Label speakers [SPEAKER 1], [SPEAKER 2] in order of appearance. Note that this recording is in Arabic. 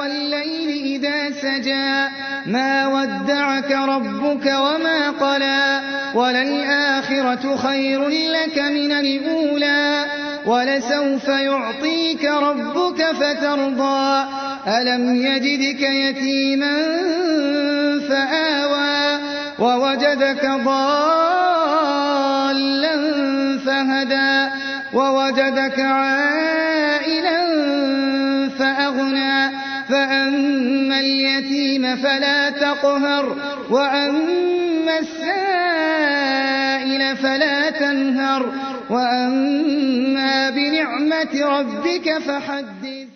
[SPEAKER 1] وَاللَّيْلِ إِذَا سَجَىٰ مَا وَدَّعَكَ رَبُّكَ وَمَا قَلَىٰ وَلَلْآخِرَةُ خَيْرٌ لَّكَ مِنَ الْأُولَىٰ وَلَسَوْفَ يُعْطِيكَ رَبُّكَ فَتَرْضَىٰ أَلَمْ يَجِدْكَ يَتِيمًا فَآوَىٰ وَوَجَدَكَ ضَالًّا فَهَدَىٰ وَوَجَدَكَ عَائِلًا فَأَغْنَىٰ فَأَمَّا الْيَتِيمَ فَلَا تَقْهَرْ وَأَمَّا السَّائِلَ فَلَا تَنْهَرْ وَأَمَّا بِنِعْمَةِ رَبِّكَ فَحَدِّثْ